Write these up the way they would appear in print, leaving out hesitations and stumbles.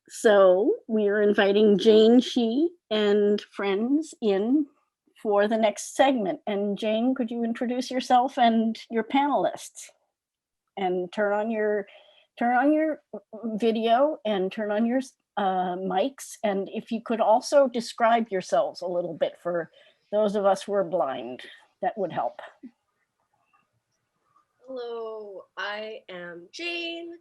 So we are inviting Jane, Chi, and friends in for the next segment. And Jane, could you introduce yourself and your panelists? And turn on your video and turn on your mics. And if you could also describe yourselves a little bit for those of us who are blind, that would help. Hello, I am Jane.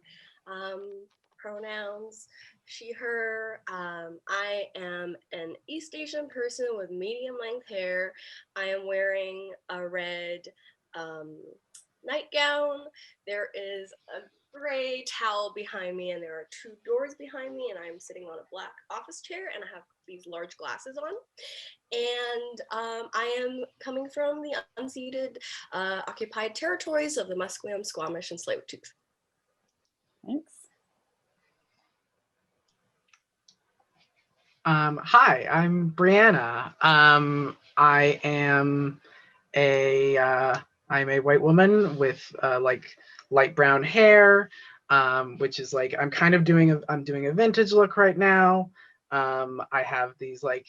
Pronouns she, her. I am an East Asian person with medium length hair. I am wearing a red nightgown. There is a gray towel behind me, and there are two doors behind me, and I'm sitting on a black office chair, and I have these large glasses on. And I am coming from the unceded occupied territories of the Musqueam, Squamish, and Tsleil-Waututh. Thanks. Hi, I'm Brianna. I am I'm a white woman with like light brown hair, which is like I'm doing a vintage look right now. I have these like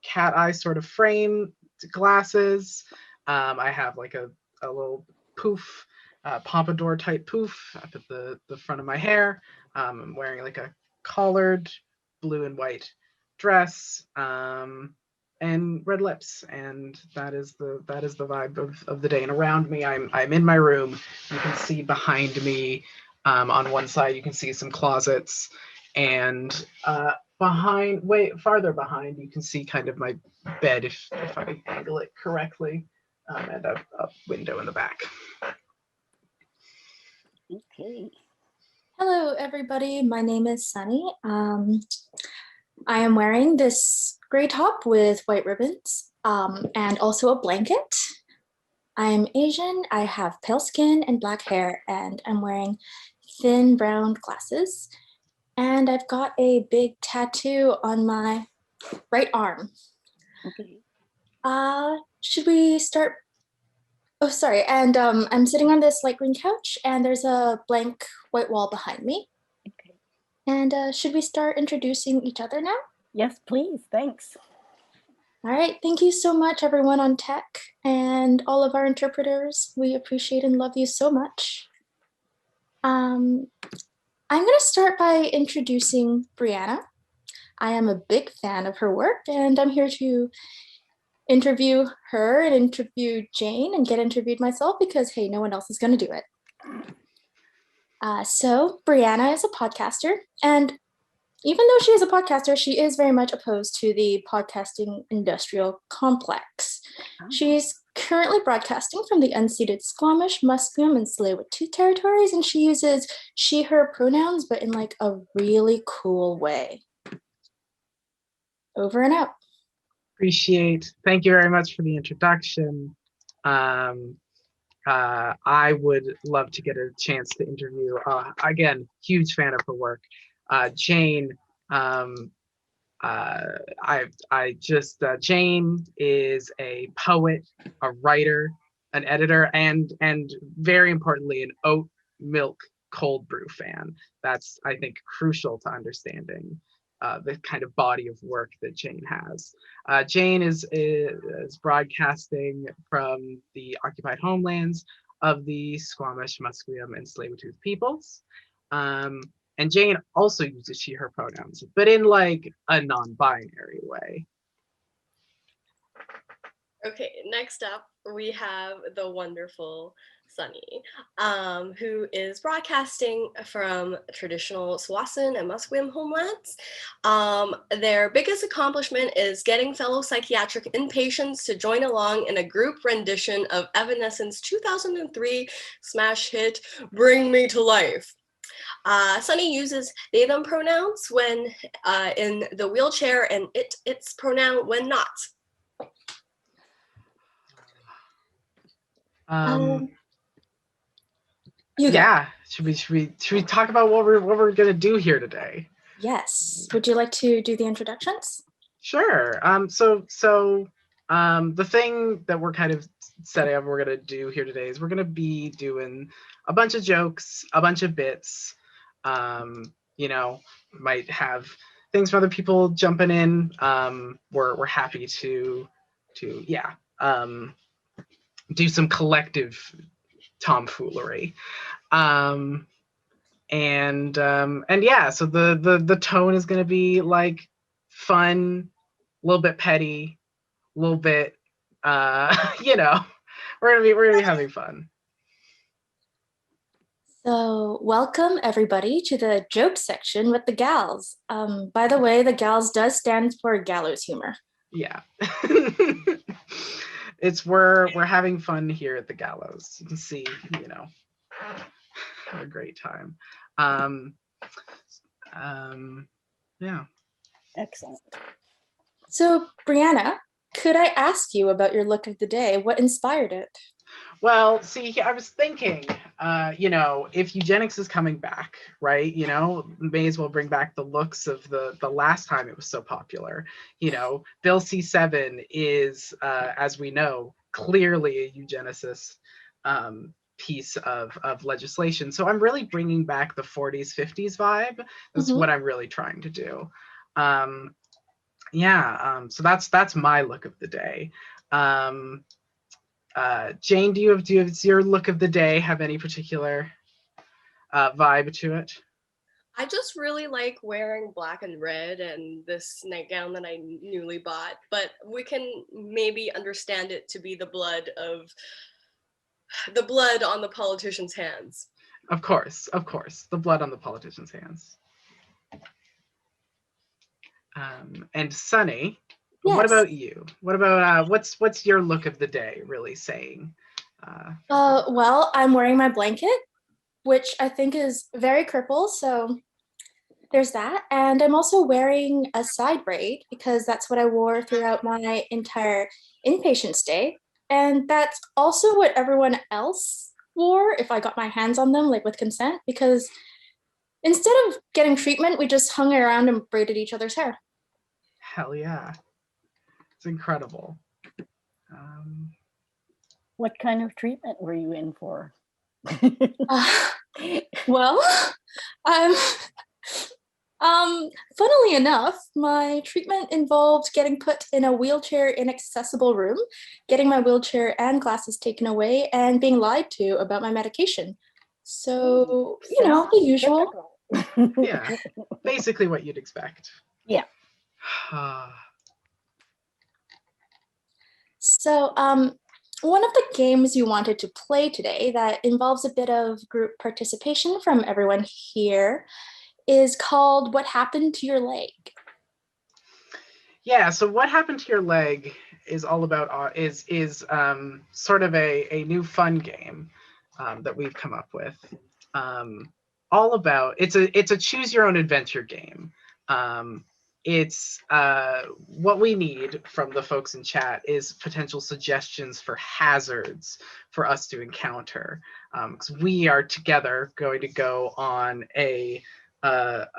cat eye sort of frame glasses. I have like a little poof, pompadour type poof up at the front of my hair. I'm wearing like a collared blue and white dress, and red lips, and that is the vibe of the day. And around me, I'm in my room. You can see behind me, on one side, you can see some closets, and farther behind, you can see kind of my bed if I angle it correctly, and a window in the back. Okay. Hello, everybody. My name is Sunny. I am wearing this gray top with white ribbons, and also a blanket. I'm Asian, I have pale skin and black hair, and I'm wearing thin brown glasses. And I've got a big tattoo on my right arm. Okay. Should we start? Oh, sorry. And I'm sitting on this light green couch, and there's a blank white wall behind me. Okay. And should we start introducing each other now? Yes, please. Thanks. All right. Thank you so much, everyone on tech and all of our interpreters. We appreciate and love you so much. I'm going to start by introducing Brianna. I am a big fan of her work, and I'm here to interview her and interview Jane and get interviewed myself because, hey, no one else is going to do it. So Brianna is a podcaster, and even though she is a podcaster, she is very much opposed to the podcasting industrial complex. She's currently broadcasting from the unceded Squamish, Musqueam, and Tsleil-Waututh territories, and she uses she, her pronouns, but in like a really cool way. Over and out. Thank you very much for the introduction. I would love to get a chance to interview, again, huge fan of her work, Jane. Jane is a poet, a writer, an editor, and very importantly, an oat milk cold brew fan. That's, I think, crucial to understanding the kind of body of work that Jane has. Jane is broadcasting from the occupied homelands of the Squamish, Musqueam, and Tsleil-Waututh peoples. And Jane also uses she, her pronouns, but in like a non-binary way. Okay, next up, we have the wonderful Sunny, who is broadcasting from traditional Tsawwassen and Musqueam homelands. Their biggest accomplishment is getting fellow psychiatric inpatients to join along in a group rendition of Evanescence's 2003 smash hit, Bring Me to Life. Sunny uses they, them pronouns when in the wheelchair, and its pronoun when not. Yeah, should we talk about what we're gonna do here today? Yes. Would you like to do the introductions? Sure. So the thing that we're kind of setting up, we're gonna do here today is we're gonna be doing a bunch of jokes, a bunch of bits, You know, might have things from other people jumping in. We're happy to yeah, do some collective tomfoolery. And yeah, so the tone is gonna be like fun, a little bit petty, a little bit you know, we're gonna be having fun. So, welcome everybody to the joke section with the gals. By the way, the gals does stand for gallows humor. Yeah. It's we're having fun here at the gallows. You can see, you know, have a great time. Yeah. Excellent. So, Brianna, could I ask you about your look of the day? What inspired it? Well, see, I was thinking, you know, if eugenics is coming back, right, you know, may as well bring back the looks of the last time it was so popular. You know, Bill C7 is, as we know, clearly a eugenicist piece of legislation. So I'm really bringing back the 40s, 50s vibe. That's what I'm really trying to do. Yeah, so that's my look of the day. Jane, do you have does your look of the day have any particular vibe to it? I just really like wearing black and red and this nightgown that I newly bought, but we can maybe understand it to be the blood on the politicians' hands. Of course, the blood on the politicians' hands. And Sunny, Yes. What about you? What about what's your look of the day really saying? Well, I'm wearing my blanket, which I think is very cripple, so there's that. And I'm also wearing a side braid because that's what I wore throughout my entire inpatient stay. And that's also what everyone else wore if I got my hands on them, like with consent, because instead of getting treatment, we just hung around and braided each other's hair. Hell yeah. It's incredible. What kind of treatment were you in for? Well, funnily enough, my treatment involved getting put in a wheelchair inaccessible room, getting my wheelchair and glasses taken away, and being lied to about my medication. So, you know, the usual. Yeah, basically what you'd expect. Yeah. So, one of the games you wanted to play today that involves a bit of group participation from everyone here is called What Happened to Your Leg? Yeah, so What Happened to Your Leg is all about is sort of a new fun game that we've come up with. All about it's a choose your own adventure game. It's what we need from the folks in chat is potential suggestions for hazards for us to encounter, because we are together going to go on a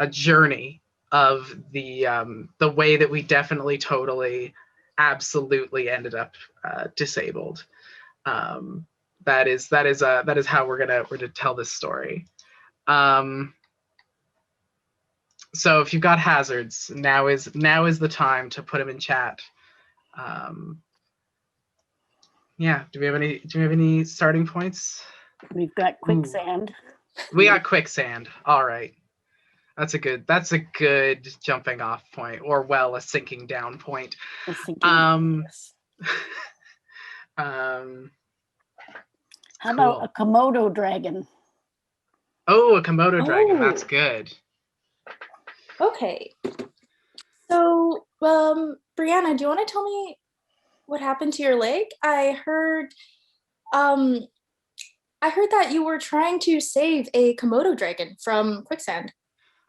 journey of the way that we definitely totally absolutely ended up disabled. That is how we're gonna tell this story. So if you've got hazards, now is the time to put them in chat. Yeah, do we have any starting points? We've got quicksand. We got quicksand. All right. That's a good jumping off point, or a sinking down point. How Cool. about a Komodo dragon? Oh, a Komodo dragon. That's good. Okay. So, Brianna, do you want to tell me what happened to your leg? I heard that you were trying to save a Komodo dragon from quicksand.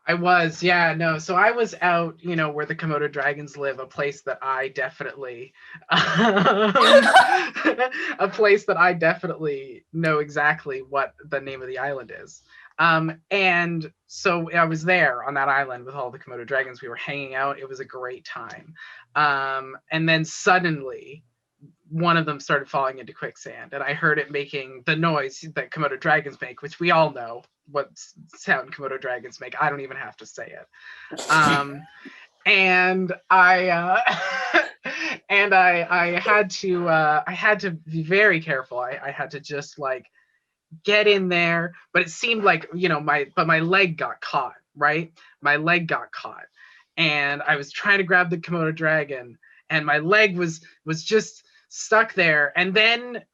I was, yeah, no. So I was out, you know, where the Komodo dragons live, a place that I definitely know exactly what the name of the island is. And so I was there on that island with all the Komodo dragons. We were hanging out. It was a great time. And then suddenly one of them started falling into quicksand, and I heard it making the noise that Komodo dragons make, which we all know what sound Komodo dragons make. I don't even have to say it. And I and I had to be very careful. I had to just like get in there, but it seemed like, you know, my leg got caught, right? My leg got caught, and I was trying to grab the Komodo dragon, and my leg was just stuck there. And then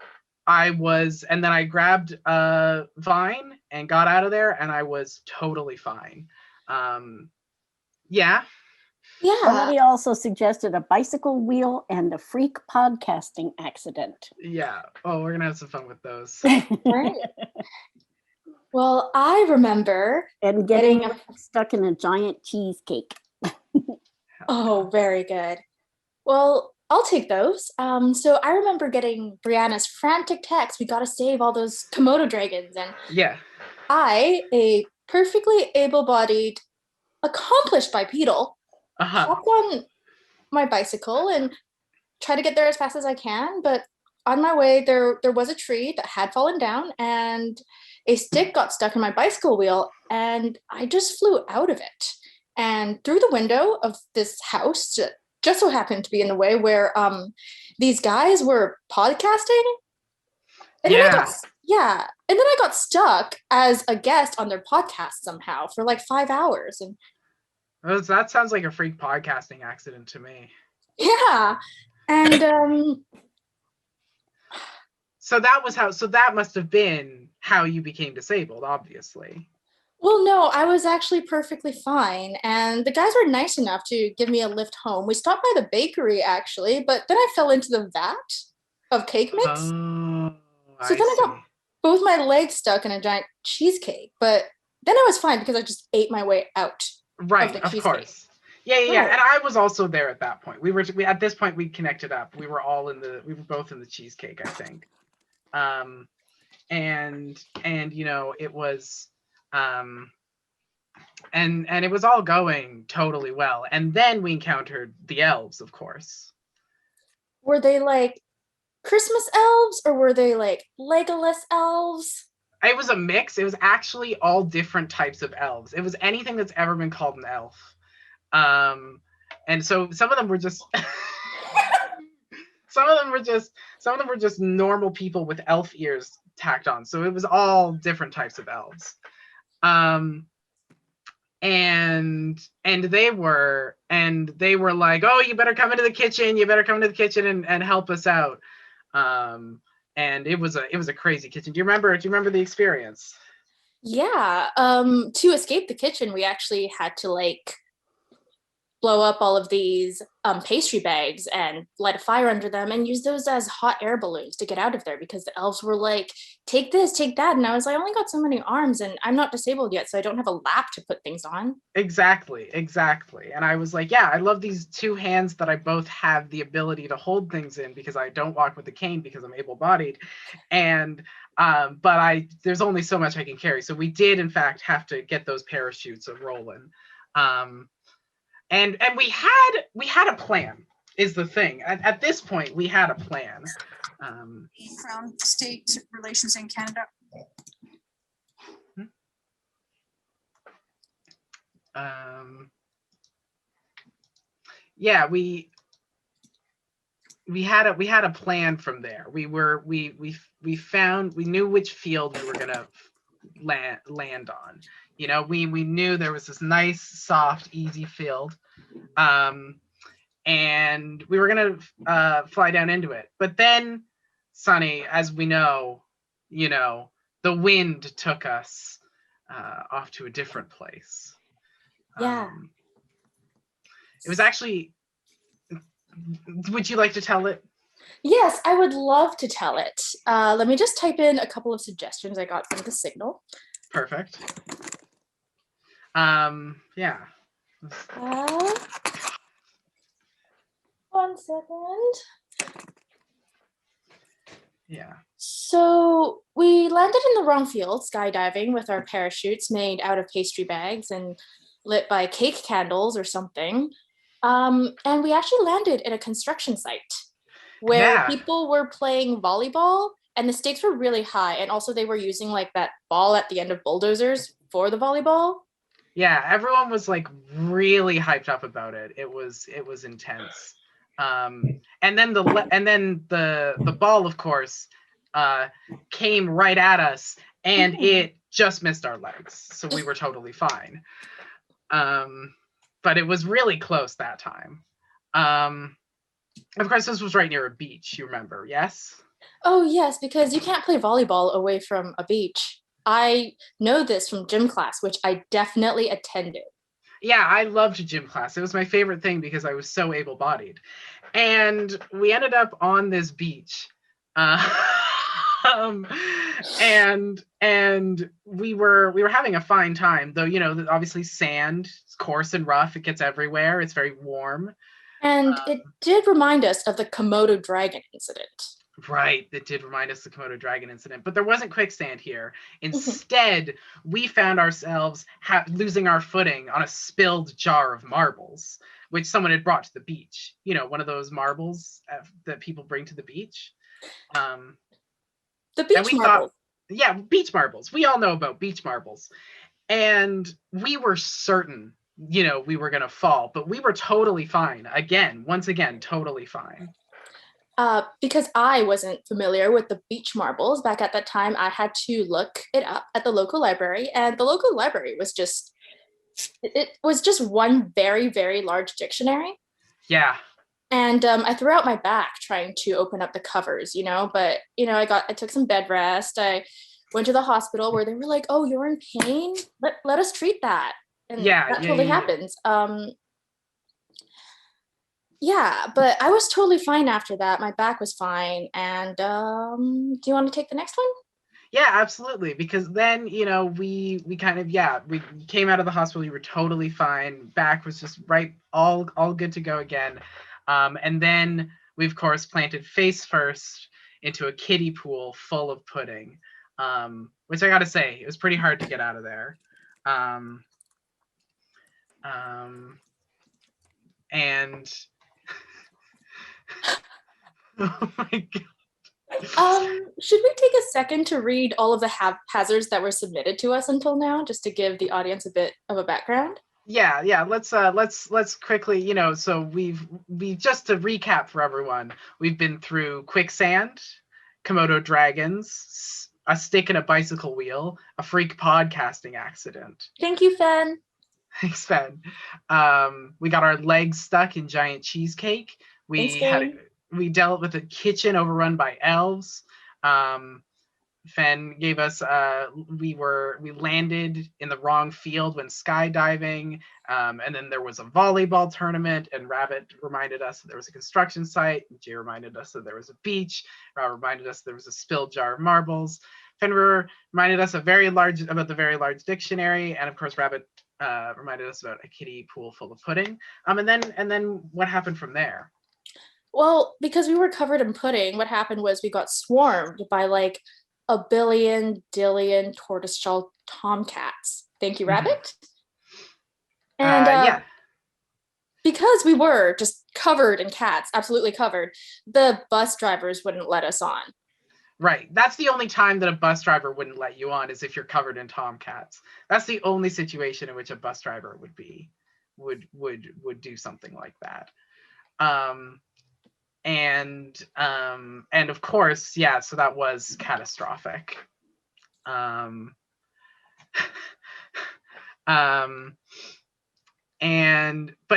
I grabbed a vine and got out of there, and I was totally fine. Yeah. Yeah. Somebody also suggested a bicycle wheel and a freak podcasting accident. Yeah. Oh, we're gonna have some fun with those. Right. Well, I remember And getting stuck in a giant cheesecake. Oh, very good. Well, I'll take those. So I remember getting Brianna's frantic text, we gotta save all those Komodo dragons. And Yeah. I, a perfectly able-bodied, accomplished bipedal, hopped on my bicycle and try to get there as fast as I can. But on my way, there was a tree that had fallen down, and a stick got stuck in my bicycle wheel, and I just flew out of it and through the window of this house, just so happened to be in the way where these guys were podcasting. And then I got stuck as a guest on their podcast somehow for like 5 hours. And that sounds like a freak podcasting accident to me. Yeah. And so that must have been how you became disabled, obviously. Well, no, I was actually perfectly fine. And the guys were nice enough to give me a lift home. We stopped by the bakery, actually, but then I fell into the vat of cake mix. Oh, so then I got both my legs stuck in a giant cheesecake. But then I was fine because I just ate my way out. Right, of course. Yeah. And I was also there at that point. We at this point we connected up. We were both in the cheesecake, I think. And you know, it was and it was all going totally well. And then we encountered the elves, of course. Were they like Christmas elves, or were they like Legolas elves? It was a mix. It was actually all different types of elves. It was anything that's ever been called an elf. And so some of them were just some of them were just normal people with elf ears tacked on. So it was all different types of elves. And they were like, oh, you better come into the kitchen and help us out. And it was a crazy kitchen. Do you remember the experience? Yeah. To escape the kitchen, we actually had to like blow up all of these pastry bags and light a fire under them and use those as hot air balloons to get out of there, because the elves were like, take this, take that. And I was like, I only got so many arms and I'm not disabled yet, so I don't have a lap to put things on. Exactly. And I was like, yeah, I love these two hands that I both have the ability to hold things in, because I don't walk with a cane because I'm able-bodied. And but there's only so much I can carry. So we did in fact have to get those parachutes rolling. And we had a plan, is the thing. At this point, we had a plan. Crown state relations in Canada. Yeah, we had a plan from there. We knew which field we were gonna land on. You know, we knew there was this nice, soft, easy field, and we were gonna fly down into it. But then, Sunny, as we know, you know, the wind took us off to a different place. Yeah. It was actually. Would you like to tell it? Yes, I would love to tell it. Let me just type in a couple of suggestions I got from the signal. Perfect. Yeah. 1 second. Yeah. So we landed in the wrong field, skydiving with our parachutes made out of pastry bags and lit by cake candles or something. And we actually landed at a construction site. where Yeah. people were playing volleyball and the stakes were really high. And also they were using like that ball at the end of bulldozers for the volleyball. Yeah, everyone was like really hyped up about it. It was intense. And then the ball, of course, came right at us, and it just missed our legs, so we were totally fine. But it was really close that time. Of course, this was right near a beach. You remember? Yes. Oh, yes, because you can't play volleyball away from a beach. I know this from gym class, which I definitely attended. Yeah, I loved gym class. It was my favorite thing because I was so able-bodied. And we ended up on this beach. Um, and we were having a fine time, though, obviously sand, it's coarse and rough, it gets everywhere, it's very warm. And it did remind us of the Komodo dragon incident. Right, it did remind us of the Komodo dragon incident, but there wasn't quicksand here. Instead, we found ourselves losing our footing on a spilled jar of marbles, which someone had brought to the beach. One of those marbles that people bring to the beach. The beach marbles. Yeah, beach marbles. We all know about beach marbles. And we were certain, we were going to fall, but we were totally fine. Once again, totally fine. Because I wasn't familiar with the beach marbles back at that time, I had to look it up at the local library, and the local library was just one very, very large dictionary. Yeah. And I threw out my back trying to open up the covers, but I took some bed rest. I went to the hospital where they were like, "Oh, you're in pain? Let us treat that." And that totally happens. Yeah, but I was totally fine after that. My back was fine. And do you want to take the next one? Yeah, absolutely. Because then, we kind of, we came out of the hospital. You were totally fine. Back was just right, all good to go again. And then we, of course, planted face first into a kiddie pool full of pudding, which I got to say, it was pretty hard to get out of there. And oh my God. Should we take a second to read all of the hazards that were submitted to us until now, just to give the audience a bit of a background? Yeah. Let's quickly, so we've just to recap for everyone, we've been through quicksand, Komodo dragons, a stick and a bicycle wheel, a freak podcasting accident. Thank you, Fen. Thanks, Fen. We got our legs stuck in giant cheesecake. We dealt with a kitchen overrun by elves. Fen gave us we landed in the wrong field when skydiving, and then there was a volleyball tournament, and Rabbit reminded us that there was a construction site. Jay reminded us that there was a beach. Rob reminded us there was a spilled jar of marbles. Fenrir reminded us about the very large dictionary, and of course Rabbit reminded us about a kiddie pool full of pudding. And then what happened from there? Well, because we were covered in pudding, what happened was we got swarmed by like a billion tortoiseshell tomcats. Thank you, Rabbit. And because we were just covered in cats, absolutely covered, the bus drivers wouldn't let us on. Right. That's the only time that a bus driver wouldn't let you on, is if you're covered in tomcats. That's the only situation in which a bus driver would do something like that. And of course, so that was catastrophic. But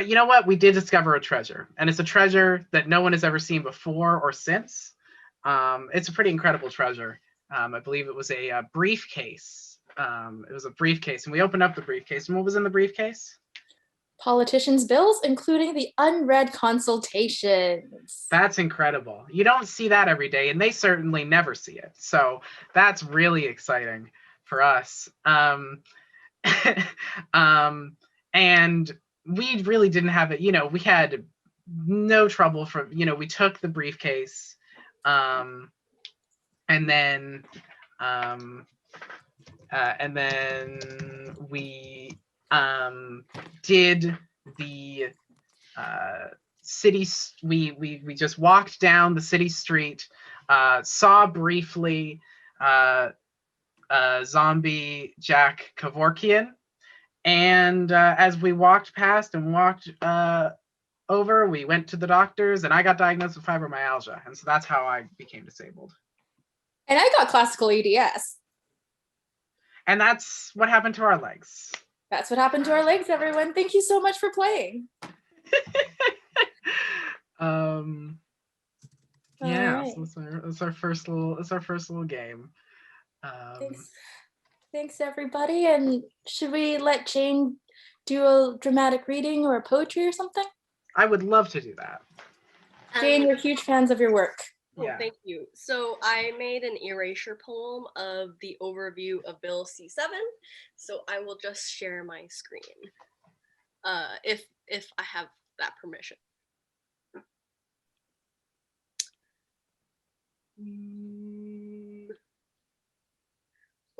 you know what? We did discover a treasure, and it's a treasure that no one has ever seen before or since. It's a pretty incredible treasure. I believe it was a briefcase. It was a briefcase, and we opened up the briefcase, and what was in the briefcase? Politicians' bills, including the unread consultations. That's incredible. You don't see that every day, and they certainly never see it. So that's really exciting for us. And we really didn't have it. We had no trouble from, we took the briefcase, and then we did the we just walked down the city street, saw briefly zombie Jack Kevorkian, and as we walked past and walked over, we went to the doctors, and I got diagnosed with fibromyalgia, and so that's how I became disabled. And I got classical EDS. And that's what happened to our legs. That's what happened to our legs, everyone. Thank you so much for playing. Yeah, right. so it's our first little game. Thanks everybody. And should we let Jane do a dramatic reading or a poetry or something? I would love to do that. Jane, we're huge fans of your work. Oh, yeah. Thank you. So I made an erasure poem of the overview of Bill C7. So I will just share my screen, if I have that permission.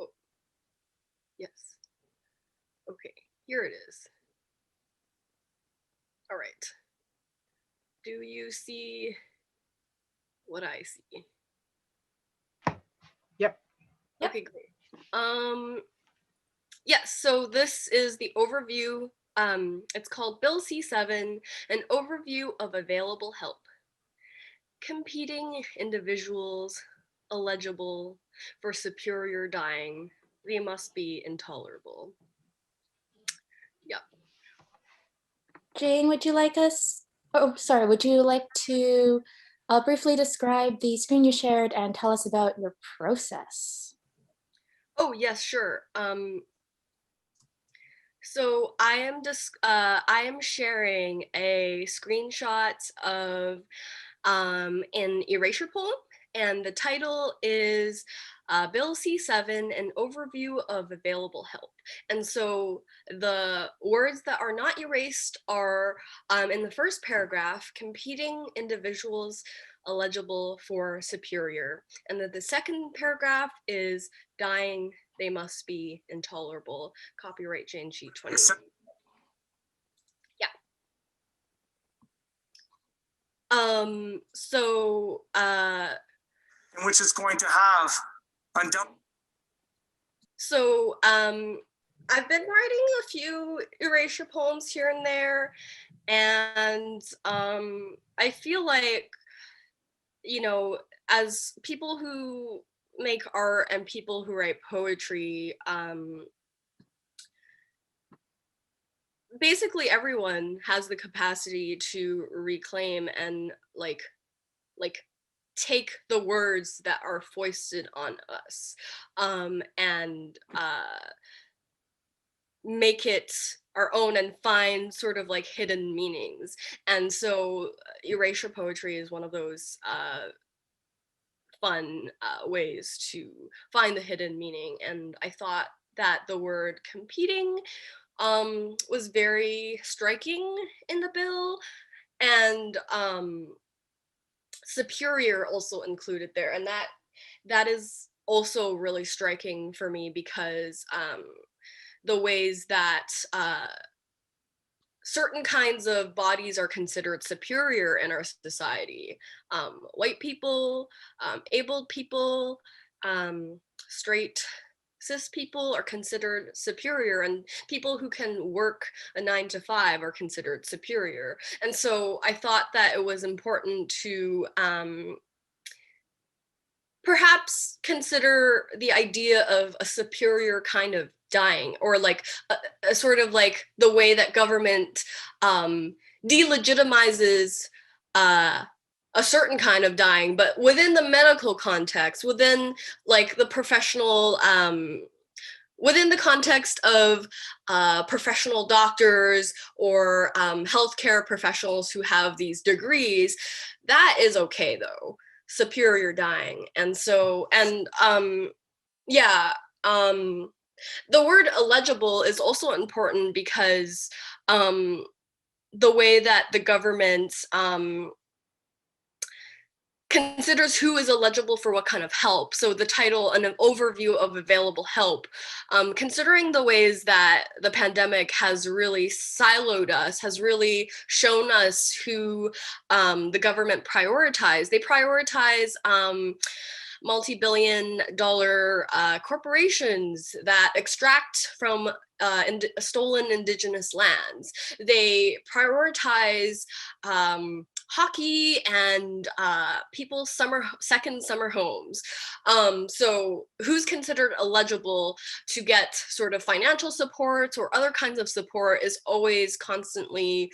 Oh, yes. Okay, here it is. All right. Do you see what I see? Yep. Okay, great. Yes, so this is the overview. It's called Bill C7, an overview of available help. Competing individuals, illegible, for superior dying, they must be intolerable. Yep. Jane, would you like to briefly describe the screen you shared and tell us about your process? Oh, yes, sure. So I am sharing a screenshot of an erasure poem, and the title is Bill C7, an overview of available help. And so the words that are not erased are in the first paragraph, competing individuals eligible for superior. And then the second paragraph is dying, they must be intolerable. Copyright Jane Chi 20. Yeah. Which is going to have undone. So I've been writing a few erasure poems here and there, and I feel like, you know, as people who make art and people who write poetry, basically everyone has the capacity to reclaim and like take the words that are foisted on us, and make it our own and find sort of like hidden meanings. And so erasure poetry is one of those fun ways to find the hidden meaning. And I thought that the word competing was very striking in the bill, and superior also included there, and that is also really striking for me, because the ways that certain kinds of bodies are considered superior in our society. White people, abled people, straight cis people are considered superior, and people who can work a 9-to-5 are considered superior. And so I thought that it was important to perhaps consider the idea of a superior kind of dying, or like a sort of like the way that government delegitimizes a certain kind of dying, but within the medical context, within like the professional, within the context of professional doctors or healthcare professionals who have these degrees. That is okay though, superior dying. And so, and the word illegible is also important, because the way that the government considers who is eligible for what kind of help. So the title, an overview of available help, considering the ways that the pandemic has really siloed us, has really shown us who the government prioritized. They prioritize multi-billion dollar corporations that extract from stolen indigenous lands. They prioritize hockey and people's second summer homes. So who's considered eligible to get sort of financial support or other kinds of support is always constantly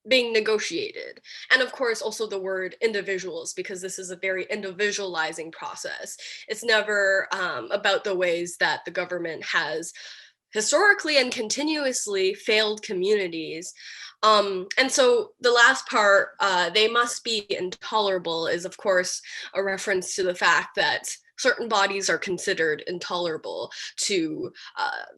being negotiated. And of course, also the word individuals, because this is a very individualizing process. It's never about the ways that the government has historically and continuously failed communities. And so the last part, they must be intolerable, is of course a reference to the fact that certain bodies are considered intolerable to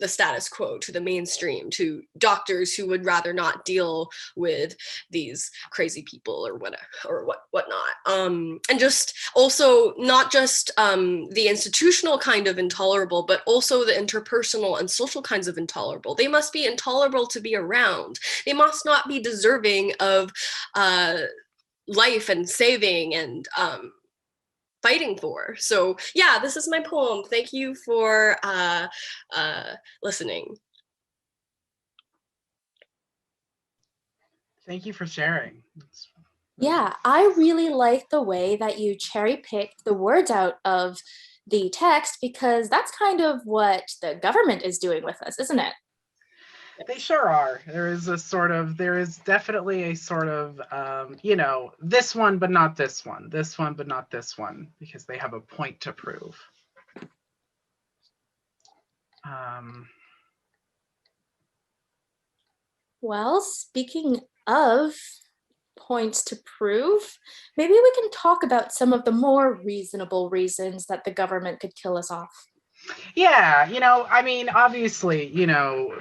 the status quo, to the mainstream, to doctors who would rather not deal with these crazy people or whatnot. And just also not just the institutional kind of intolerable, but also the interpersonal and social kinds of intolerable. They must be intolerable to be around. They must not be deserving of life and saving and fighting for. So yeah, this is my poem. Thank you for listening. Thank you for sharing. Yeah, I really like the way that you cherry picked the words out of the text, because that's kind of what the government is doing with us, isn't it? They sure are. There is definitely a sort of, this one, but not this one, this one, but not this one, because they have a point to prove. Well, speaking of points to prove, maybe we can talk about some of the more reasonable reasons that the government could kill us off. Yeah, I mean, obviously,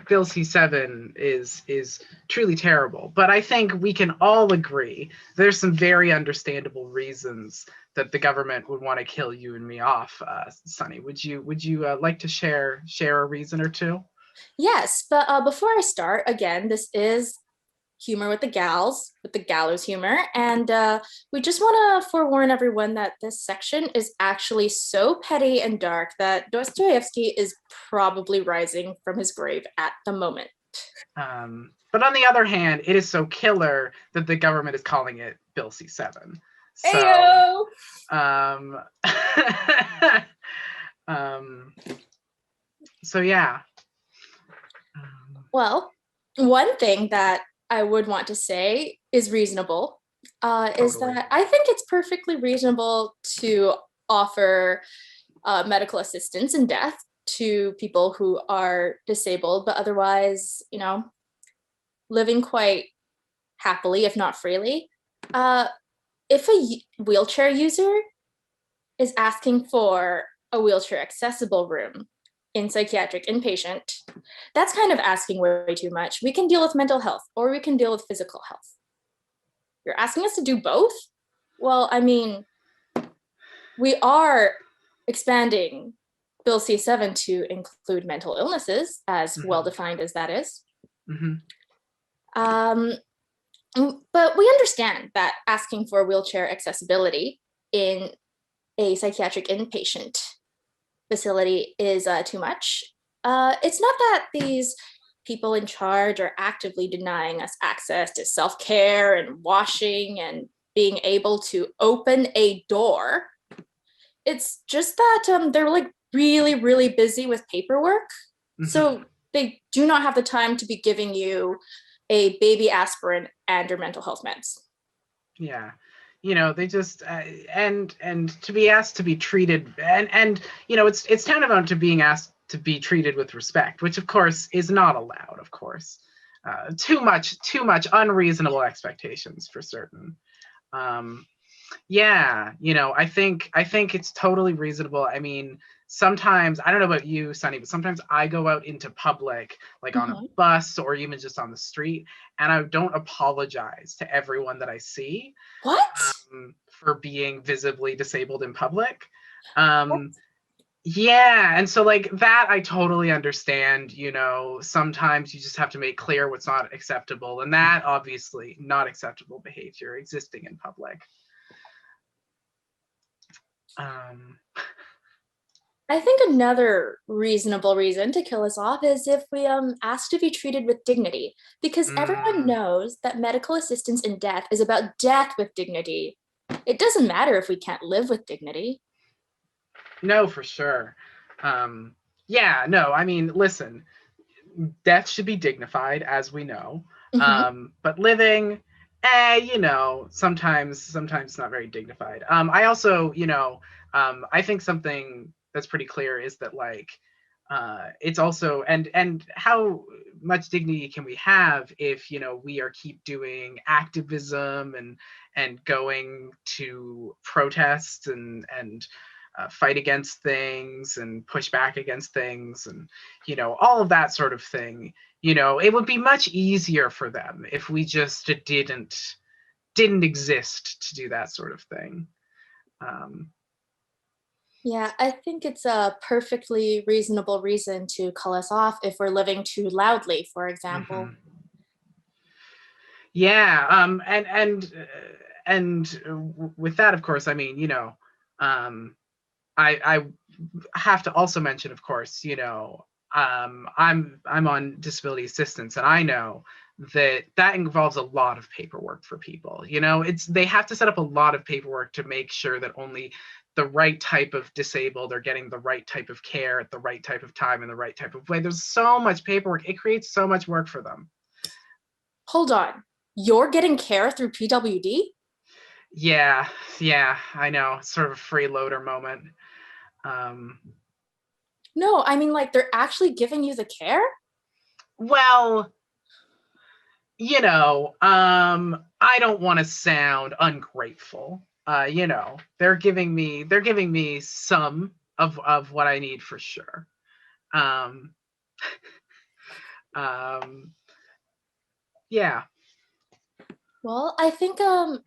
Bill C-7 is truly terrible, but I think we can all agree there's some very understandable reasons that the government would want to kill you and me off. Sunny, would you like to share a reason or two? Yes, but before I start, again, this is humor with the gals, with the gallows humor. And we just want to forewarn everyone that this section is actually so petty and dark that Dostoevsky is probably rising from his grave at the moment. But on the other hand, it is so killer that the government is calling it Bill C-7. So, Ayo! So yeah. Well, one thing that I would want to say is reasonable, is that I think it's perfectly reasonable to offer medical assistance in death to people who are disabled, but otherwise, living quite happily, if not freely. If a wheelchair user is asking for a wheelchair accessible room in psychiatric inpatient, that's kind of asking way too much. We can deal with mental health, or we can deal with physical health. You're asking us to do both? Well, I mean, we are expanding Bill C-7 to include mental illnesses, as well-defined as that is. But we understand that asking for wheelchair accessibility in a psychiatric inpatient facility is too much. It's not that these people in charge are actively denying us access to self-care and washing and being able to open a door. It's just that they're like really, really busy with paperwork. So they do not have the time to be giving you a baby aspirin and your mental health meds. Yeah. They just and to be asked to be treated and it's tantamount to being asked to be treated with respect, which of course is not allowed. Of course, too much unreasonable expectations for certain. Yeah, I think it's totally reasonable. I mean, sometimes, I don't know about you, Sunny, but sometimes I go out into public, like on a bus or even just on the street, and I don't apologize to everyone that I see. What? For being visibly disabled in public. Yeah, and so like that I totally understand, you know, sometimes you just have to make clear what's not acceptable, and that obviously not acceptable behavior existing in public. I think another reasonable reason to kill us off is if we ask to be treated with dignity, because everyone knows that medical assistance in death is about death with dignity. It doesn't matter if we can't live with dignity. No, for sure. Yeah, no, I mean, listen, death should be dignified, as we know. But living, you know, sometimes not very dignified. I also, you know, I think something that's pretty clear is that like it's also, and how much dignity can we have if, you know, we are keep doing activism and going to protests and fight against things and push back against things and, you know, all of that sort of thing. You know, it would be much easier for them if we just didn't exist to do that sort of thing. Yeah, I think it's a perfectly reasonable reason to call us off if we're living too loudly, for example. Yeah, and with that, of course, I mean, you know, I have to also mention, of course, you know, I'm on disability assistance, and I know that involves a lot of paperwork for people. You know, they have to set up a lot of paperwork to make sure that only the right type of disabled are getting the right type of care at the right type of time in the right type of way. There's so much paperwork. It creates so much work for them. Hold on. You're getting care through PWD? Yeah, I know. It's sort of a freeloader moment. No, I mean, like, they're actually giving you the care? Well, you know, I don't want to sound ungrateful. You know, they're giving me some of what I need for sure. Yeah. Well, I think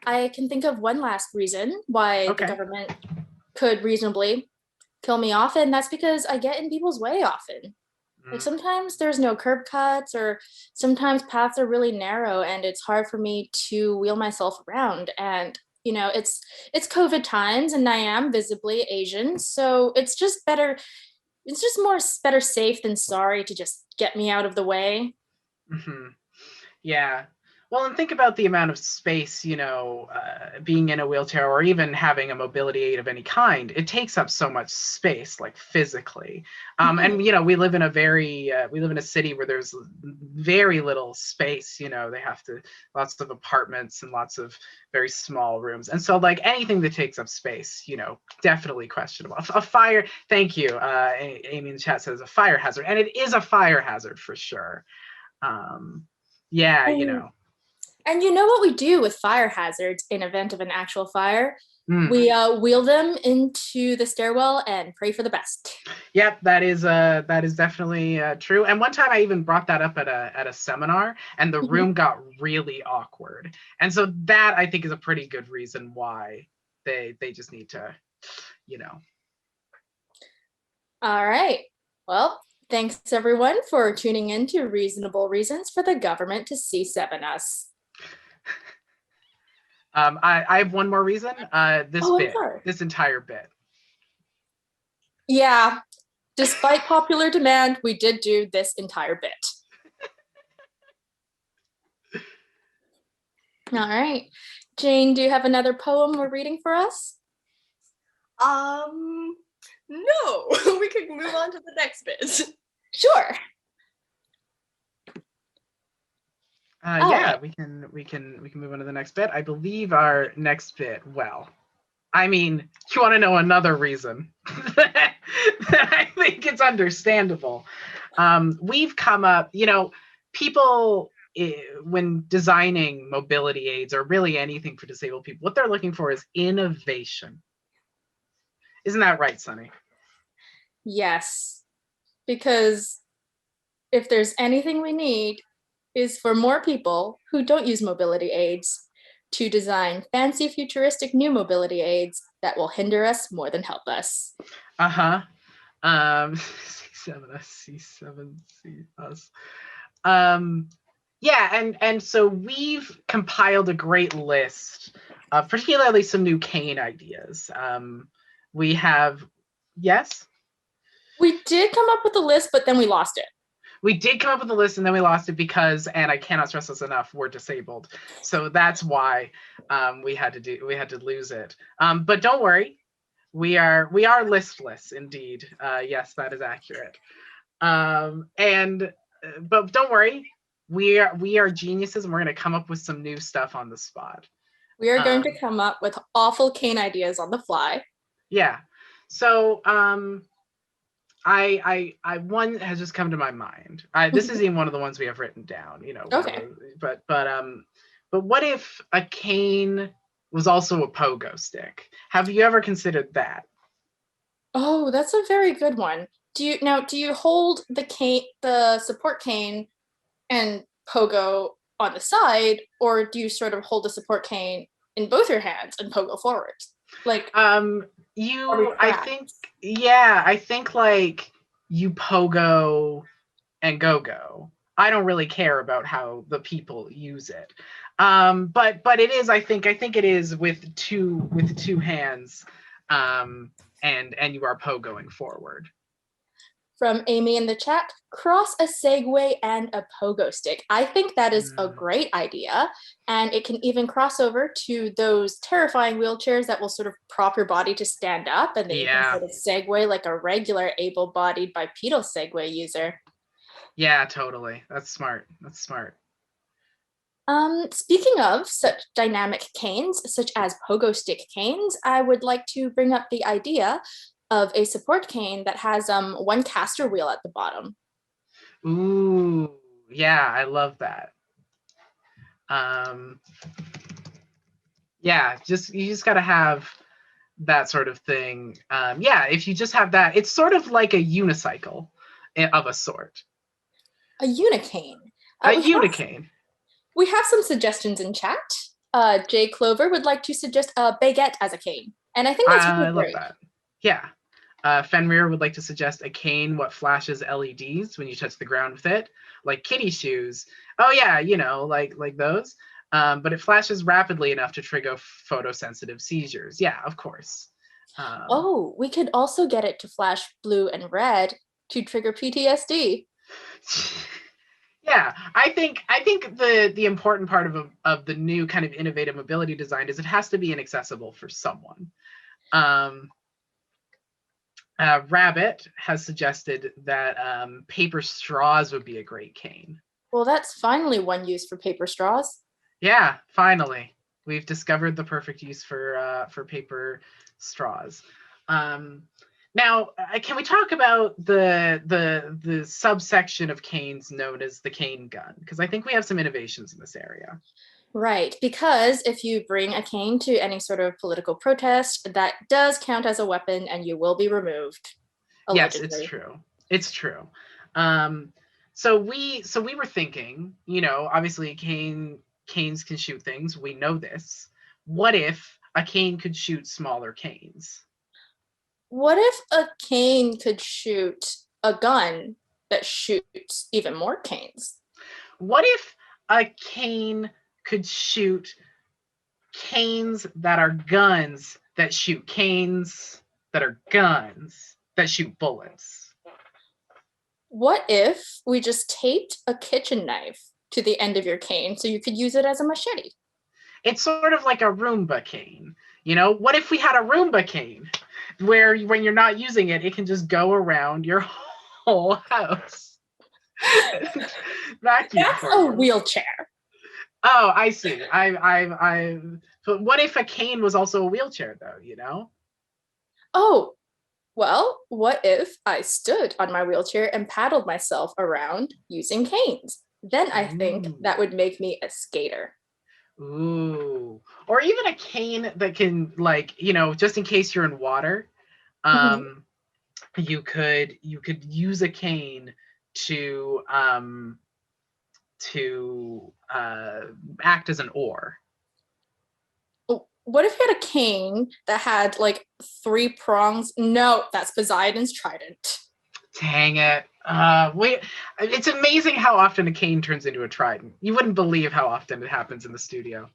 I can think of one last reason why the government could reasonably kill me off, and that's because I get in people's way often. Like sometimes there's no curb cuts, or sometimes paths are really narrow and it's hard for me to wheel myself around. And you know, it's COVID times and I am visibly Asian, so it's just better, it's just more better safe than sorry to just get me out of the way. Yeah. Well, and think about the amount of space, you know, being in a wheelchair or even having a mobility aid of any kind. It takes up so much space, like physically. And, you know, we live in a city where there's very little space, you know, lots of apartments and lots of very small rooms. And so like anything that takes up space, you know, definitely questionable. A fire, thank you. Amy in the chat says a fire hazard, and it is a fire hazard for sure. Yeah, you know. And you know what we do with fire hazards in event of an actual fire? We wheel them into the stairwell and pray for the best. Yep, that is definitely true. And one time I even brought that up at a seminar, and the room got really awkward. And so that I think is a pretty good reason why they just need to, you know. All right. Well, thanks everyone for tuning in to Reasonable Reasons for the Government to C7 Us. I have one more reason. This entire bit. Yeah, despite popular demand, we did do this entire bit. All right. Jane, do you have another poem we're reading for us? No, we could move on to the next bit. Sure. Yeah, we can move on to the next bit. I believe our next bit, well, I mean, you want to know another reason that I think it's understandable. We've come up, you know, people when designing mobility aids or really anything for disabled people, what they're looking for is innovation. Isn't that right, Sunny? Yes, because if there's anything we need is for more people who don't use mobility aids to design fancy futuristic new mobility aids that will hinder us more than help us. C7 us, C7 C us. Yeah, and so we've compiled a great list of particularly some new cane ideas. We have, yes? We did come up with a list, but then we lost it. We did come up with a list and then we lost it because, and I cannot stress this enough, we're disabled. So that's why we had to lose it. But don't worry, we are listless indeed. Yes, that is accurate. But don't worry, we are geniuses and we're gonna come up with some new stuff on the spot. We are going to come up with awful cane ideas on the fly. Yeah. So I one has just come to my mind. This is even one of the ones we have written down, you know. Okay. But what if a cane was also a pogo stick? Have you ever considered that? Oh, that's a very good one. Do you hold the support cane and pogo on the side, or do you sort of hold the support cane in both your hands and pogo forwards? Like I think like you pogo and go. I don't really care about how the people use it. But it is, I think it is with two hands, and you are pogoing forward. From Amy in the chat, cross a Segway and a pogo stick. I think that is a great idea. And it can even cross over to those terrifying wheelchairs that will sort of prop your body to stand up, and then you can sort of segue like a regular able-bodied bipedal Segway user. Yeah, totally. That's smart. Speaking of such dynamic canes, such as pogo stick canes, I would like to bring up the idea of a support cane that has one caster wheel at the bottom. Ooh, yeah, I love that. Yeah, you just got to have that sort of thing. Yeah, if you just have that, it's sort of like a unicycle of a sort. A unicane. Unicane. We have some suggestions in chat. Jay Clover would like to suggest a baguette as a cane. And I think that's really great. I love that. Yeah. Fenrir would like to suggest a cane what flashes LEDs when you touch the ground with it, like kitty shoes. Oh yeah, you know, like those. But it flashes rapidly enough to trigger photosensitive seizures. Yeah, of course. We could also get it to flash blue and red to trigger PTSD. Yeah, I think the important part of the new kind of innovative mobility design is it has to be inaccessible for someone. Rabbit has suggested that paper straws would be a great cane. Well, that's finally one use for paper straws. Yeah, finally. We've discovered the perfect use for paper straws. Now, can we talk about the subsection of canes known as the cane gun? Because I think we have some innovations in this area. Right, because if you bring a cane to any sort of political protest, that does count as a weapon and you will be removed. Allegedly. Yes, it's true. So we were thinking, you know, obviously canes can shoot things. We know this. What if a cane could shoot smaller canes? What if a cane could shoot a gun that shoots even more canes? What if a cane could shoot canes that are guns that shoot canes that are guns that shoot bullets? What if we just taped a kitchen knife to the end of your cane so you could use it as a machete? It's sort of like a Roomba cane. You know, what if we had a Roomba cane where when you're not using it, it can just go around your whole house? That's a wheelchair. Oh, I see. But what if a cane was also a wheelchair, though? You know? Oh, well, what if I stood on my wheelchair and paddled myself around using canes? Then I think that would make me a skater. Ooh. Or even a cane that can, like, you know, just in case you're in water, You could use a cane to act as an oar. Oh, what if you had a cane that had like 3 prongs? No, that's Poseidon's trident. Dang it. Wait, it's amazing how often a cane turns into a trident. You wouldn't believe how often it happens in the studio.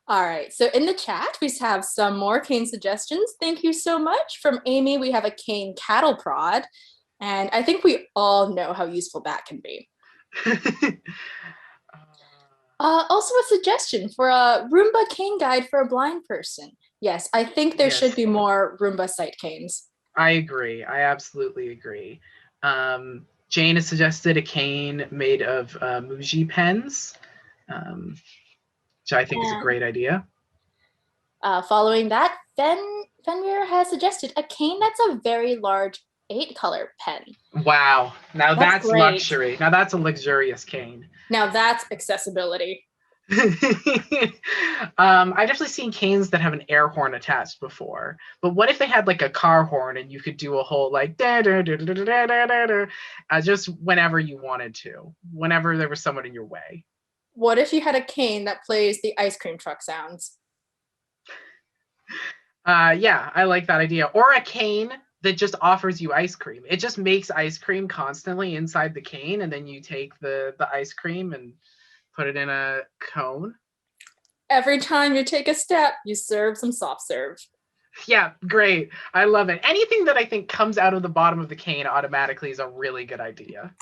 All right, so in the chat, we have some more cane suggestions. Thank you so much. From Amy, we have a cane cattle prod. And I think we all know how useful that can be. Also a suggestion for a Roomba cane guide for a blind person. Yes, I think there should be more Roomba sight canes. I agree. I absolutely agree. Jane has suggested a cane made of Muji pens, which I think is a great idea. Following that, Fenrir has suggested a cane that's a very large 8-color pen. Wow. Now that's great. luxury. Now that's a luxurious cane. Now that's accessibility. I've definitely seen canes that have an air horn attached before, but what if they had like a car horn and you could do a whole like just whenever you wanted to, whenever there was someone in your way. What if you had a cane that plays the ice cream truck sounds? Yeah, I like that idea. Or a cane that just offers you ice cream. It just makes ice cream constantly inside the cane, and then you take the ice cream and put it in a cone. Every time you take a step, you serve some soft serve. Yeah, great. I love it. Anything that I think comes out of the bottom of the cane automatically is a really good idea.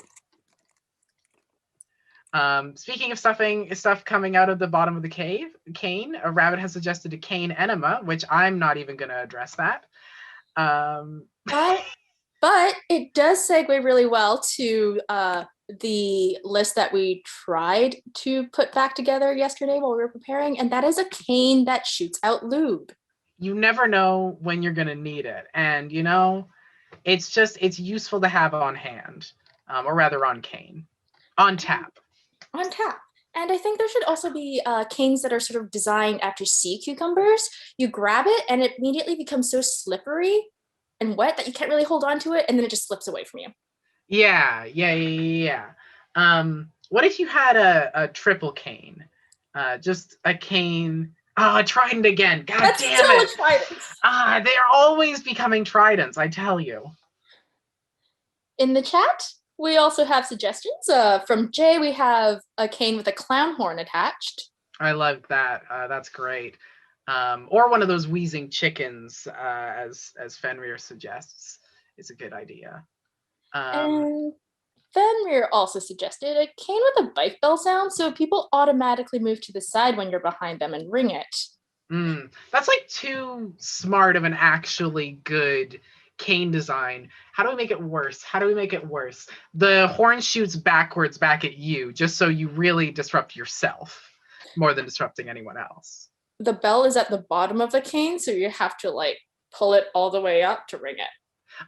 Speaking of stuff coming out of the bottom of the cane, a rabbit has suggested a cane enema, which I'm not even going to address that. But it does segue really well to the list that we tried to put back together yesterday while we were preparing, and that is a cane that shoots out lube. You never know when you're going to need it. And, you know, it's useful to have on hand, or rather on cane, on tap. On tap. And I think there should also be canes that are sort of designed after sea cucumbers. You grab it and it immediately becomes so slippery and wet that you can't really hold on to it, and then it just slips away from you. Yeah. What if you had a triple cane? Just a cane. Oh, a trident again. God That's damn still it. a trident. They're always becoming tridents, I tell you. In the chat, we also have suggestions. From Jay, we have a cane with a clown horn attached. I love that. That's great. Or one of those wheezing chickens, as Fenrir suggests, is a good idea. And Fenrir also suggested a cane with a bike bell sound, so people automatically move to the side when you're behind them and ring it. That's like too smart of an actually good cane design. How do we make it worse? The horn shoots backwards back at you, just so you really disrupt yourself more than disrupting anyone else. The bell is at the bottom of the cane, so you have to like pull it all the way up to ring it.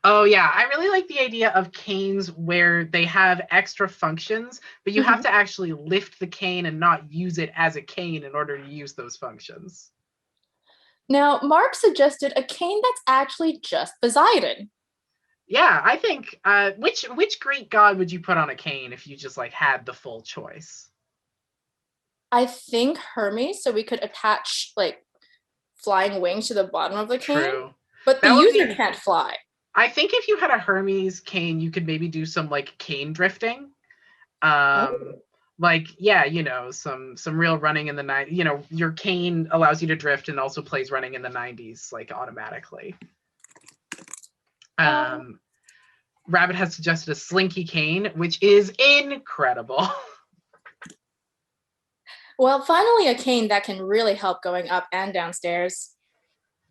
Oh yeah, I really like the idea of canes where they have extra functions, but you have to actually lift the cane and not use it as a cane in order to use those functions. Now, Mark suggested a cane that's actually just Poseidon. Yeah, I think, which Greek god would you put on a cane if you just like had the full choice? I think Hermes, so we could attach like flying wings to the bottom of the cane. True. But the user can't fly. I think if you had a Hermes cane, you could maybe do some like cane drifting. Like, yeah, you know, some real running in the night. You know, your cane allows you to drift and also plays running in the 90s like automatically. Rabbit has suggested a slinky cane, which is incredible. Well, finally a cane that can really help going up and downstairs.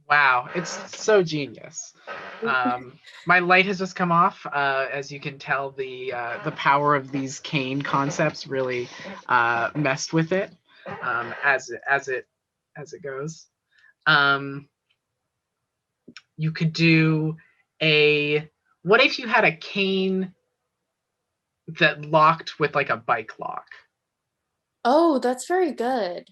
Wow, it's so genius. My light has just come off. As you can tell, the power of these cane concepts really messed with it as it goes. You could do what if you had a cane that locked with like a bike lock? Oh, that's very good.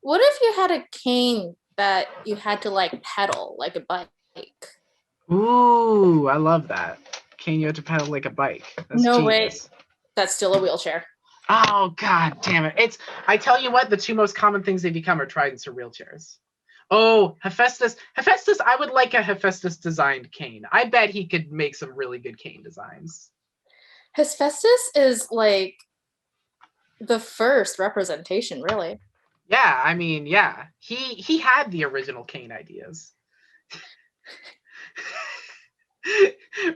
What if you had a cane that you had to like pedal like a bike? Ooh, I love that. Cane you have to pedal like a bike. That's No, genius. wait. That's still a wheelchair. Oh god damn it. I tell you what, the two most common things they become are tridents or wheelchairs. Oh, Hephaestus. Hephaestus, I would like a Hephaestus designed cane. I bet he could make some really good cane designs. Hephaestus is like the first representation, really. Yeah, I mean, yeah. He had the original cane ideas.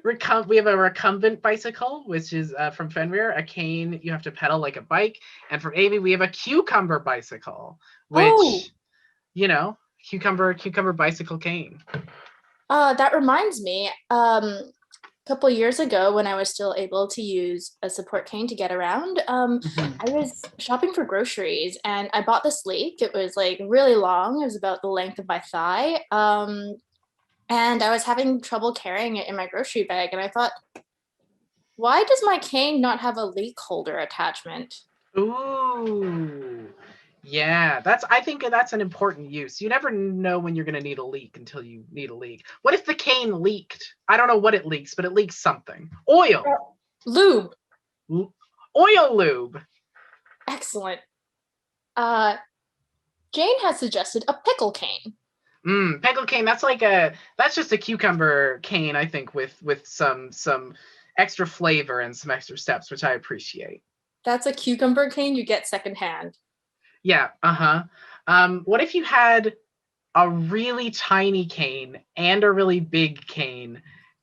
We have a recumbent bicycle, which is from Fenrir. A cane you have to pedal like a bike. And from Amy, we have a cucumber bicycle, which, you know, cucumber bicycle cane. That reminds me, a couple years ago when I was still able to use a support cane to get around, I was shopping for groceries and I bought this leek. It was like really long. It was about the length of my thigh. And I was having trouble carrying it in my grocery bag. And I thought, why does my cane not have a leek holder attachment? Ooh. Yeah, I think that's an important use. You never know when you're going to need a leak until you need a leak. What if the cane leaked? I don't know what it leaks, but it leaks something. Oil. Lube. Oil lube. Excellent. Jane has suggested a pickle cane. Pickle cane, that's just a cucumber cane, I think, with some extra flavor and some extra steps, which I appreciate. That's a cucumber cane you get secondhand. Yeah, what if you had a really tiny cane and a really big cane,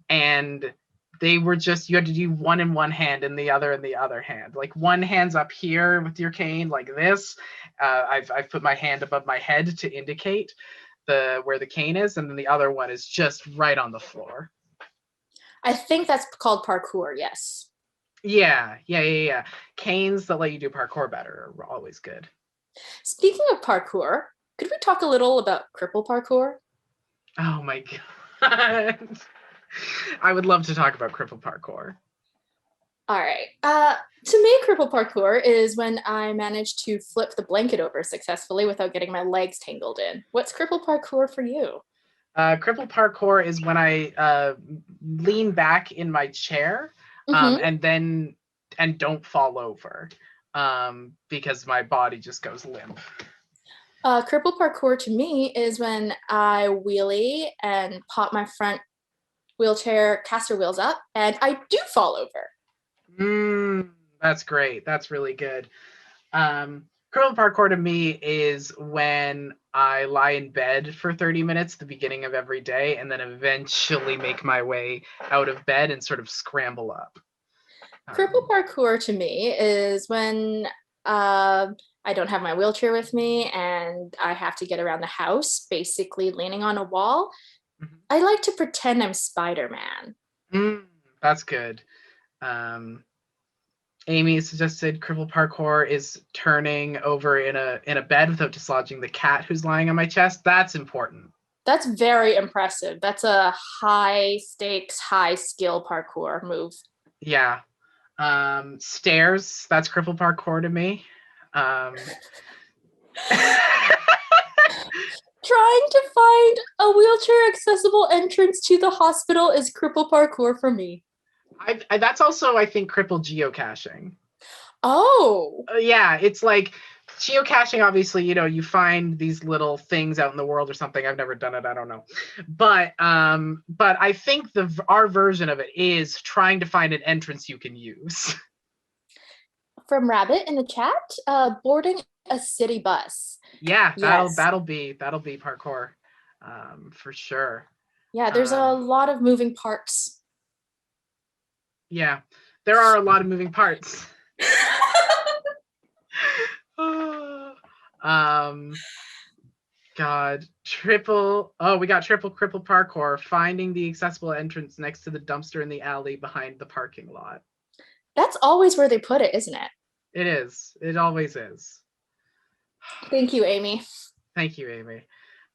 and they were just, you had to do one in one hand and the other in the other hand. Like one hand's up here with your cane like this. I've put my hand above my head to indicate where the cane is, and then the other one is just right on the floor. I think that's called parkour, yes. Yeah. Canes that let you do parkour better are always good. Speaking of parkour, could we talk a little about cripple parkour? Oh my god. I would love to talk about cripple parkour. All right. To me, cripple parkour is when I manage to flip the blanket over successfully without getting my legs tangled in. What's cripple parkour for you? Cripple parkour is when I lean back in my chair and don't fall over because my body just goes limp. Cripple parkour to me is when I wheelie and pop my front wheelchair caster wheels up and I do fall over. That's great. That's really good. Cripple parkour to me is when I lie in bed for 30 minutes at the beginning of every day and then eventually make my way out of bed and sort of scramble up. Cripple parkour to me is when I don't have my wheelchair with me and I have to get around the house, basically leaning on a wall. I like to pretend I'm Spider-Man. That's good. Amy suggested cripple parkour is turning over in a bed without dislodging the cat who's lying on my chest. That's important. That's very impressive. That's a high stakes, high skill parkour move. Yeah. Stairs, that's cripple parkour to me. Trying to find a wheelchair accessible entrance to the hospital is cripple parkour for me. That's also, I think, cripple geocaching. Oh. Yeah, it's like geocaching, obviously, you find these little things out in the world or something. I've never done it, I don't know. But I think our version of it is trying to find an entrance you can use. From Rabbit in the chat, boarding a city bus. Yeah, that'll be parkour, for sure. Yeah, there's a lot of moving parts. Yeah, there are a lot of moving parts. God, we got triple cripple parkour, finding the accessible entrance next to the dumpster in the alley behind the parking lot. That's always where they put it, isn't it? It is. It always is. Thank you, Amy. Thank you, Amy.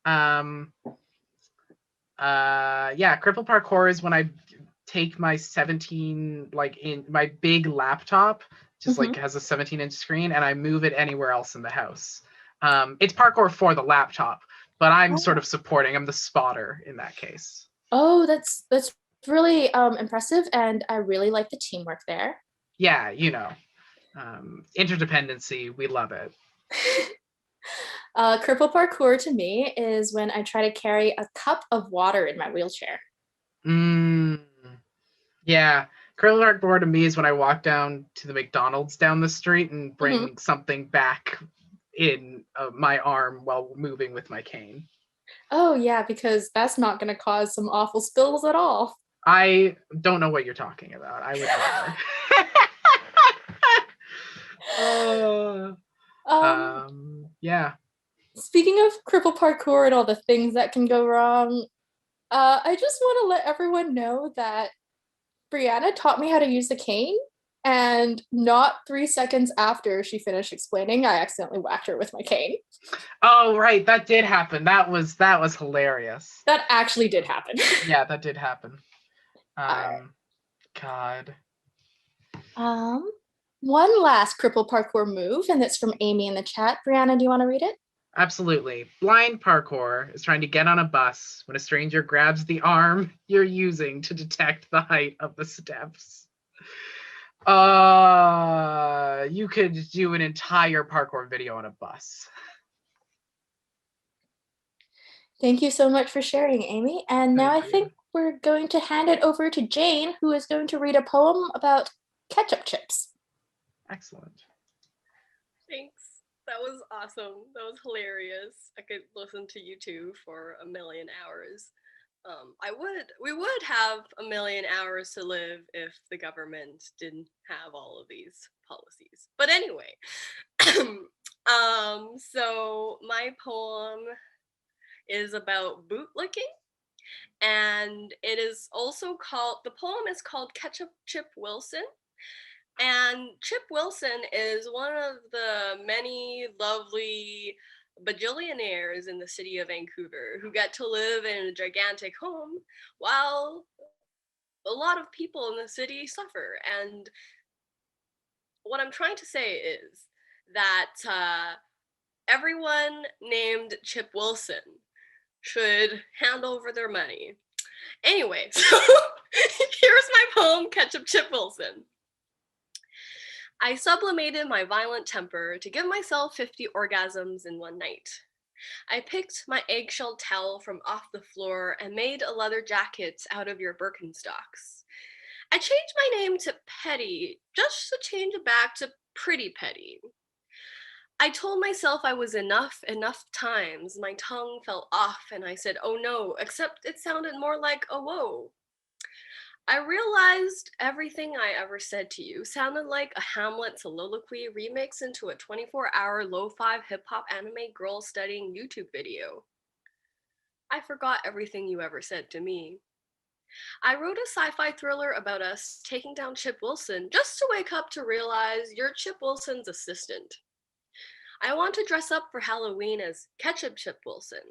Yeah, cripple parkour is when I take my 17, in my big laptop, just has a 17-inch screen, and I move it anywhere else in the house. It's parkour for the laptop, but I'm sort of supporting. I'm the spotter in that case. Oh, that's really impressive, and I really like the teamwork there. Yeah, interdependency, we love it. Cripple parkour to me is when I try to carry a cup of water in my wheelchair. Yeah, Cripple Parkour to me is when I walk down to the McDonald's down the street and bring something back in my arm while moving with my cane. Oh yeah, because that's not going to cause some awful spills at all. I don't know what you're talking about. I would never. Yeah. Speaking of cripple parkour and all the things that can go wrong, I just want to let everyone know that Brianna taught me how to use the cane, and not 3 seconds after she finished explaining, I accidentally whacked her with my cane. Oh, right. That did happen. That was hilarious. That actually did happen. Yeah, that did happen. Right. God. One last cripple parkour move, and it's from Amy in the chat. Brianna, do you want to read it? Absolutely. Blind parkour is trying to get on a bus when a stranger grabs the arm you're using to detect the height of the steps. You could do an entire parkour video on a bus. Thank you so much for sharing, Amy. And now I think we're going to hand it over to Jane, who is going to read a poem about ketchup chips. Excellent. Thanks. That was awesome. That was hilarious. I could listen to you two for a million hours. We would have a million hours to live if the government didn't have all of these policies. But anyway, so my poem is about bootlicking, and it is also called, the poem is called Ketchup Chip Wilson. And Chip Wilson is one of the many lovely bajillionaires in the city of Vancouver who get to live in a gigantic home while a lot of people in the city suffer. And what I'm trying to say is that everyone named Chip Wilson should hand over their money. Anyway, so here's my poem, Ketchup Chip Wilson. I sublimated my violent temper to give myself 50 orgasms in one night. I picked my eggshell towel from off the floor and made a leather jacket out of your Birkenstocks. I changed my name to Petty, just to change it back to Pretty Petty. I told myself I was enough times. My tongue fell off and I said, oh no, except it sounded more like a whoa. I realized everything I ever said to you sounded like a Hamlet soliloquy remixed into a 24-hour lo-fi hip-hop anime girl studying YouTube video. I forgot everything you ever said to me. I wrote a sci-fi thriller about us taking down Chip Wilson just to wake up to realize you're Chip Wilson's assistant. I want to dress up for Halloween as Ketchup Chip Wilson,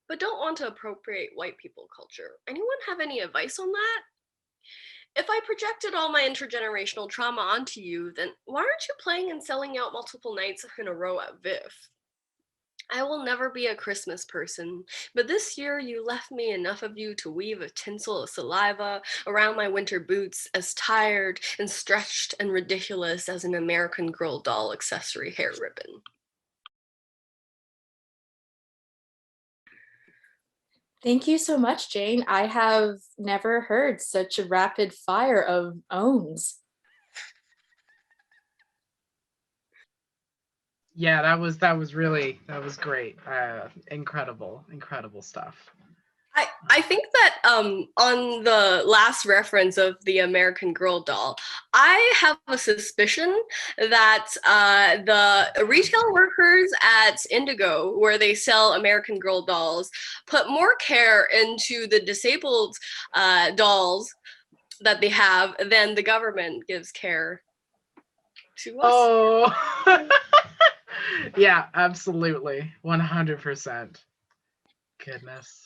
but don't want to appropriate white people culture. Anyone have any advice on that? If I projected all my intergenerational trauma onto you, then why aren't you playing and selling out multiple nights in a row at VIF? I will never be a Christmas person, but this year you left me enough of you to weave a tinsel of saliva around my winter boots, as tired and stretched and ridiculous as an American Girl doll accessory hair ribbon. Thank you so much, Jane. I have never heard such a rapid fire of owns. Yeah, that was great. Incredible stuff. I think that on the last reference of the American Girl doll, I have a suspicion that the retail workers at Indigo, where they sell American Girl dolls, put more care into the disabled dolls that they have than the government gives care to us. Oh, yeah, absolutely. 100%. Goodness.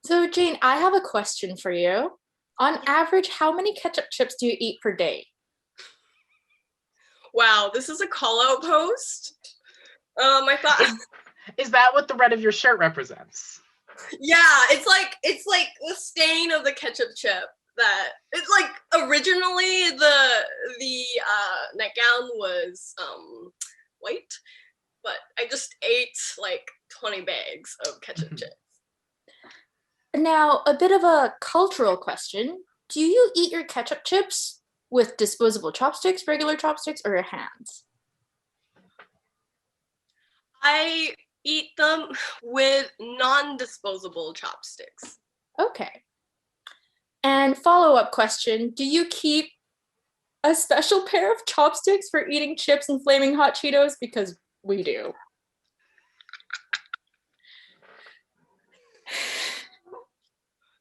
So, Jane, I have a question for you. On average, how many ketchup chips do you eat per day? Wow, this is a call-out post. I thought. Is that what the red of your shirt represents? Yeah, it's like the stain of the ketchup chip. That it's like originally the nightgown was white, but I just ate like 20 bags of ketchup chips. Now, a bit of a cultural question. Do you eat your ketchup chips with disposable chopsticks, regular chopsticks, or your hands? I eat them with non-disposable chopsticks. Okay. And follow-up question, do you keep a special pair of chopsticks for eating chips and flaming hot Cheetos? Because we do.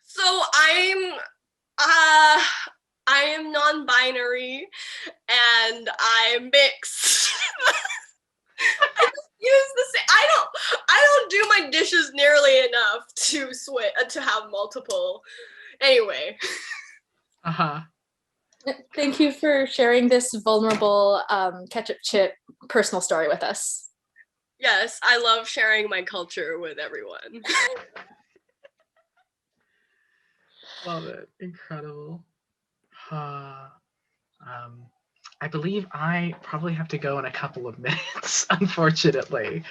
So I am non-binary and I'm mixed. I just use the same. I don't do my dishes nearly enough to to have multiple. Anyway. Uh-huh. Thank you for sharing this vulnerable ketchup chip personal story with us. Yes, I love sharing my culture with everyone. Love it. Incredible. I believe I probably have to go in a couple of minutes, unfortunately.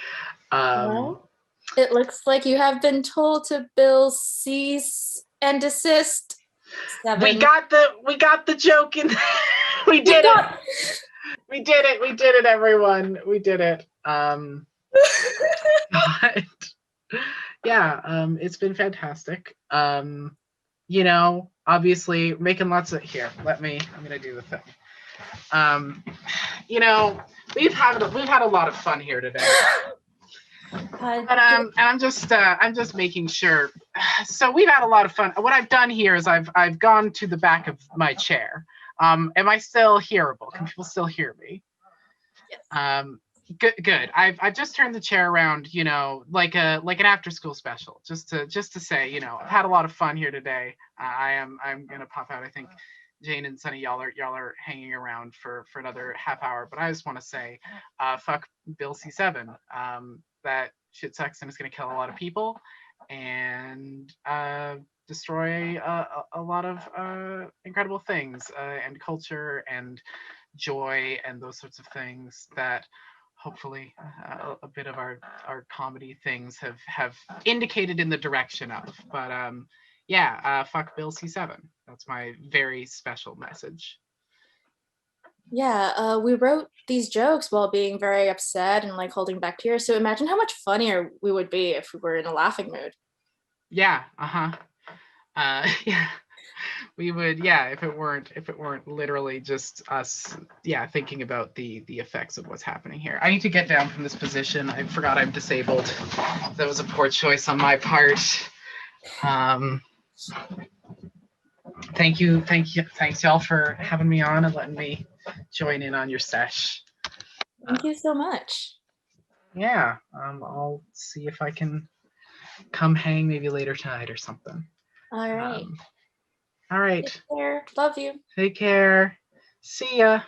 Well, it looks like you have been told to bill cease and desist. 7. We got the joke in. We did it, everyone. We did it. But, yeah, it's been fantastic. You know, obviously making lots of I'm gonna do the thing. You know, we've had a lot of fun here today. But and I'm just making sure. So we've had a lot of fun. What I've done here is I've gone to the back of my chair. Am I still hearable? Can people still hear me? Yes. Good. I've just turned the chair around, you know, like an after school special, just to say, you know, I've had a lot of fun here today. I'm gonna pop out. I think Jane and Sunny, y'all are hanging around for another half hour, but I just want to say, fuck Bill C7. That shit sucks and it's gonna kill a lot of people and destroy a lot of incredible things and culture and joy and those sorts of things that hopefully a bit of our comedy things have indicated in the direction of. But yeah, fuck Bill C7. That's my very special message. Yeah, we wrote these jokes while being very upset and like holding back tears. So imagine how much funnier we would be if we were in a laughing mood. Yeah, yeah. We would, yeah, if it weren't literally just us, yeah, thinking about the effects of what's happening here. I need to get down from this position. I forgot I'm disabled. That was a poor choice on my part. Thanks y'all for having me on and letting me join in on your sesh. Thank you so much. Yeah, I'll see if I can come hang maybe later tonight or something. All right. All right. Take care. Love you. Take care. See ya.